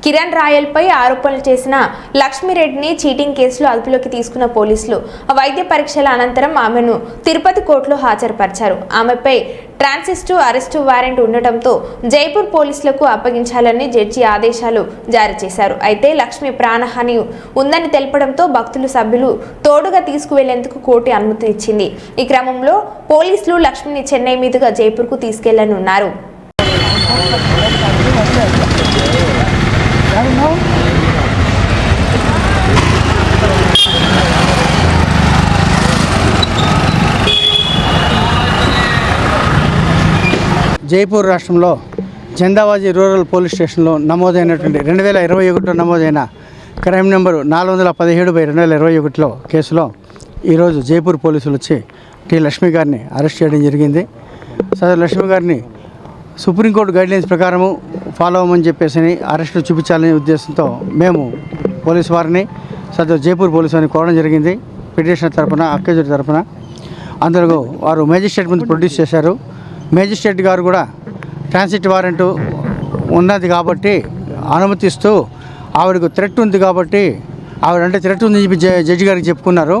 కిరణ్ రాయల్పై ఆరోపణలు చేసిన లక్ష్మీరెడ్డిని చీటింగ్ కేసులో అదుపులోకి తీసుకున్న పోలీసులు వైద్య పరీక్షల అనంతరం ఆమెను తిరుపతి కోర్టులో హాజరుపరిచారు. ఆమెపై ట్రాన్సిస్టివ్ అరెస్టు వారెంట్ ఉండటంతో జైపూర్ పోలీసులకు అప్పగించాలని జడ్జి ఆదేశాలు జారీ చేశారు. అయితే లక్ష్మి ప్రాణహాని ఉందని తెలపడంతో భక్తులు సభ్యులు తోడుగా తీసుకువెళ్లేందుకు కోర్టు అనుమతి ఇచ్చింది. ఈ క్రమంలో పోలీసులు లక్ష్మిని చెన్నై మీదుగా జైపూర్కు తీసుకెళ్లనున్నారు. జైపూర్ రాష్ట్రంలో చందావాజీ రూరల్ పోలీస్ స్టేషన్లో నమోదైనటువంటి 2021 నమోదైన క్రైమ్ నెంబరు 417/2021 కేసులో ఈరోజు జైపూర్ పోలీసులు వచ్చి టి లక్ష్మి గారిని అరెస్ట్ చేయడం జరిగింది. సదరు లక్ష్మి గారిని సుప్రీంకోర్టు గైడ్లైన్స్ ప్రకారము ఫాలో అవ్వమని చెప్పేసి అరెస్టు చూపించాలనే ఉద్దేశంతో మేము పోలీసు వారిని సదరు జైపూర్ పోలీసు వారిని కోరడం జరిగింది. పిటిషనర్ తరఫున అక్యూజ్డ్ తరఫున అందులో వారు మేజిస్ట్రేట్ ముందు ప్రొడ్యూస్ చేశారు. మేజిస్ట్రేట్ గారు కూడా ట్రాన్సిట్ వారెంట్ ఉన్నది కాబట్టి అనుమతిస్తూ ఆవిడకు థ్రెట్ ఉంది కాబట్టి ఆవిడంటే థ్రెట్ ఉంది చెప్పి జడ్జి గారికి చెప్పుకున్నారు.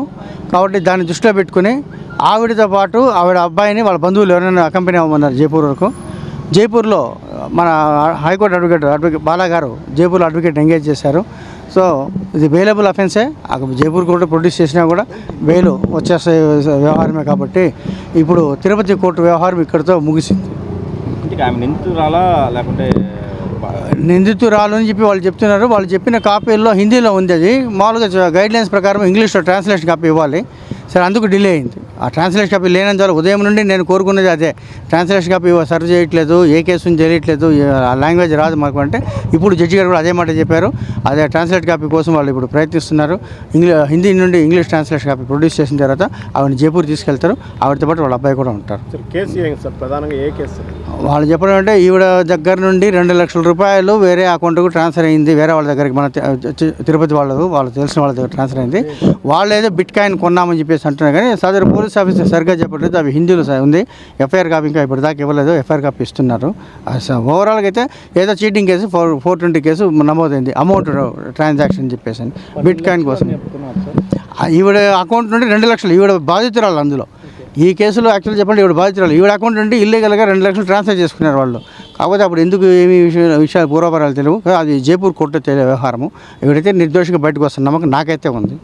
కాబట్టి దాన్ని దృష్టిలో పెట్టుకుని ఆవిడతో పాటు ఆవిడ అబ్బాయిని వాళ్ళ బంధువులు ఎవరైనా అకంపెనీ అవ్వమన్నారు జైపూర్ వరకు. జైపూర్లో మన హైకోర్టు అడ్వకేట్ బాలా గారు జైపూర్లో అడ్వకేట్ ఎంగేజ్ చేశారు. సో ఇది బెయిలబుల్ అఫెన్సే. జైపూర్ కోర్టు ప్రొడ్యూస్ చేసినా కూడా బెయిల్ వచ్చేసే వ్యవహారమే కాబట్టి ఇప్పుడు తిరుపతి కోర్టు వ్యవహారం ఇక్కడితో ముగిసింది. నిందితురాలు అని చెప్పి వాళ్ళు చెప్తున్నారు. వాళ్ళు చెప్పిన కాపీల్లో హిందీలో ఉంది. అది మామూలుగా గైడ్లైన్స్ ప్రకారం ఇంగ్లీష్లో ట్రాన్స్లేషన్ కాపీ ఇవ్వాలి. సరే, అందుకు డిలే అయింది. ఆ ట్రాన్స్లేషన్ కాపీ లేనందువల్ల ఉదయం నుండి నేను కోరుకున్నది అదే. ట్రాన్స్లేషన్ కాపీ సర్వ్ చేయట్లేదు, ఏ కేసు తెలియట్లేదు, ఆ లాంగ్వేజ్ రాదు మాకు అంటే ఇప్పుడు జడ్జి గారు కూడా అదే మాట చెప్పారు. అదే ట్రాన్స్లేట్ కాపీ కోసం వాళ్ళు ఇప్పుడు ప్రయత్నిస్తున్నారు. హిందీ నుండి ఇంగ్లీష్ ట్రాన్స్లేషన్ కాపీ ప్రొడ్యూస్ చేసిన తర్వాత ఆవిడని జైపూర్ తీసుకెళ్తారు. ఆవిడతో పాటు వాళ్ళ అబ్బాయి కూడా ఉంటారు. వాళ్ళు చెప్పడం అంటే ఈవిడ దగ్గర నుండి 2 లక్షల రూపాయలు వేరే అకౌంట్కు ట్రాన్స్ఫర్ అయింది. వేరే వాళ్ళ దగ్గరికి మన తిరుపతి వాళ్ళు తెలిసిన వాళ్ళ దగ్గర ట్రాన్స్ఫర్ అయింది. వాళ్ళు ఏదో బిట్ కాయిన్ కొన్నామని చెప్పేసి అంటున్నారు. కానీ సదరు పోలీస్ ఆఫీసర్ సరిగ్గా చెప్పట్లేదు. అవి హిందీలో ఉంది. ఎఫ్ఐఆర్ కాపీ ఇంకా ఇప్పటిదాకా ఇవ్వలేదు. ఎఫ్ఐఆర్ కాపీ ఇస్తున్నారు. ఓవరాల్గా అయితే ఏదో చీటింగ్ కేసు 420 కేసు నమోదైంది. అమౌంట్ ట్రాన్సాక్షన్ చెప్పేసి బిట్ కాయిన్ కోసం ఈవిడ అకౌంట్ నుండి 2 లక్షలు ఈవిడ బాధితురాలు. అందులో ఈ కేసులో యాక్చువల్గా చెప్పండి ఈవిడ బాధితురాలు. ఈవిడ అకౌంట్ నుండి ఇల్లీగల్గా 2 లక్షలు ట్రాన్స్ఫర్ చేసుకున్నారు వాళ్ళు. కాకపోతే అప్పుడు ఎందుకు ఏమి విషయాలు పూర్వపరాలు తెలియవు. అది జైపూర్ కోర్టు వ్యవహారము. ఈవిడైతే నిర్దోషిగా బయటకు వస్తున్న నమ్మకం నాకైతే ఉంది.